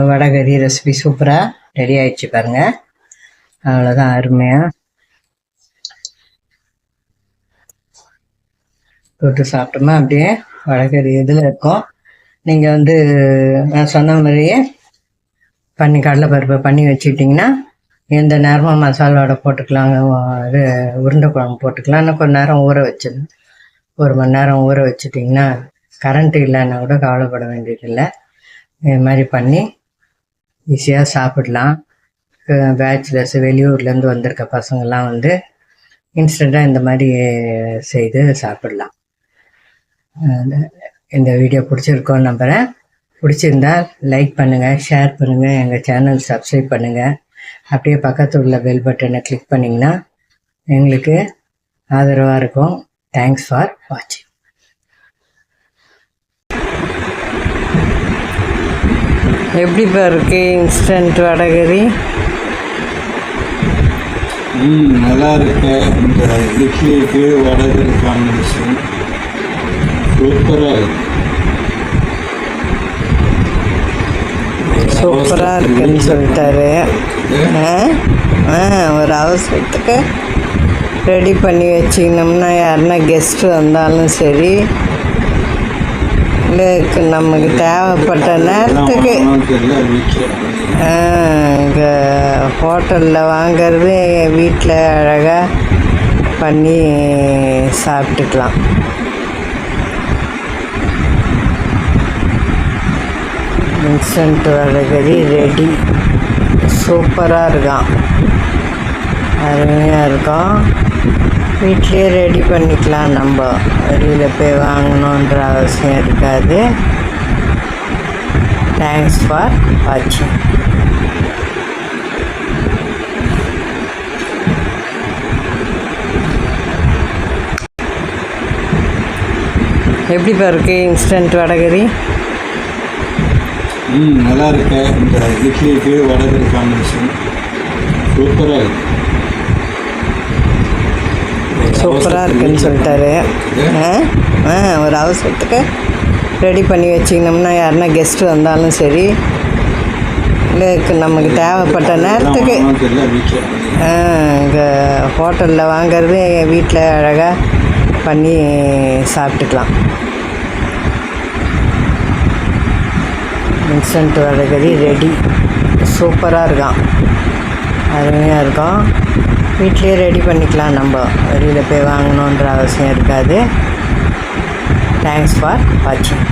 Vadacurry recipe சூப்பராக ready ஆயிடுச்சு பாருங்கள். அவ்வளோதான், அருமையாக தொட்டு சாப்பிட்டோமா அப்படியே வடகறி இதில் இருக்கும். நீங்கள் நான் சொன்ன மாதிரியே கடலைப்பருப்பு பண்ணி வச்சுக்கிட்டிங்கன்னா எந்த நேரமும் மசாலா வடை போட்டுக்கலாம், இது உருண்டை குழம்பு போட்டுக்கலாம். இன்னும் கொஞ்சம் நேரம் ஊற வச்சிடணும். 1 மணி நேரம் ஊற வச்சுட்டிங்கன்னா கரண்ட்டு இல்லைன்னா கூட கவலைப்பட வேண்டியதில்லை. இது மாதிரி பண்ணி ஈஸியாக சாப்பிடலாம். பேச்சுலர்ஸ், வெளியூர்லேருந்து வந்திருக்க பசங்கள்லாம் இன்ஸ்டண்ட்டாக இந்த மாதிரி செய்து சாப்பிடலாம். இந்த வீடியோ பிடிச்சிருக்கோன்னு நம்புகிறேன். பிடிச்சிருந்தால் லைக் பண்ணுங்கள், ஷேர் பண்ணுங்கள், எங்கள் சேனல் சப்ஸ்கிரைப் பண்ணுங்கள். அப்படியே பக்கத்தில் உள்ள பெல் பட்டனை கிளிக் பண்ணிங்கன்னா எங்களுக்கு ஆதரவாக இருக்கும். தேங்க்ஸ் ஃபார் வாட்சிங். எப்படிப்பா இருக்கு இன்ஸ்டன்ட் வடகறி? நல்லா இருக்கு. இந்த இட்லிக்கு வடகறி காம்பினேஷன் சூப்பராக இருக்குன்னு சொல்லிட்டாரு. ஒரு அவசரத்துக்கு ரெடி பண்ணி வச்சிக்கணும்னா யாருன்னா கெஸ்ட்டு வந்தாலும் சரி, இல்லை நமக்கு தேவைப்பட்ட நேரத்துக்கு இங்கே ஹோட்டலில் வாங்கிறது வீட்டில் அழகாக பண்ணி சாப்பிட்டுக்கலாம். Instant vadacurry ready. சூப்பராக இருக்கான், அருமையாக இருக்கும். வீட்லேயே ரெடி பண்ணிக்கலாம். நம்ம வெளியில் போய் வாங்கணுன்ற அவசியம் இருக்காது. தேங்க்ஸ் ஃபார் வாட்சிங். எப்படிப்பா இருக்கு இன்ஸ்டன்ட் வடகறி? நல்லா இருக்கு. இந்த இட்லிக்கு வடகறி காம்பினேஷன் சூப்பராக இருக்குன்னு சொல்லிட்டாரு. ஒரு அவசரத்துக்கு ரெடி பண்ணி வச்சிக்கணும்னா யாருன்னா கெஸ்ட்டு வந்தாலும் சரி, இல்லை நமக்கு தேவைப்பட்ட நேரத்துக்கு இங்கே ஹோட்டலில் வாங்கிறது வீட்டில் அழகாக பண்ணி சாப்பிட்டுக்கலாம். Instant vadacurry ready. சூப்பராக இருக்கான், அருமையாக இருக்கும். வீட்லேயே ரெடி பண்ணிக்கலாம். நம்ம வெளியில் போய் வாங்கணுன்ற அவசியம் இருக்காது. தேங்க்ஸ் ஃபார் வாட்சிங்.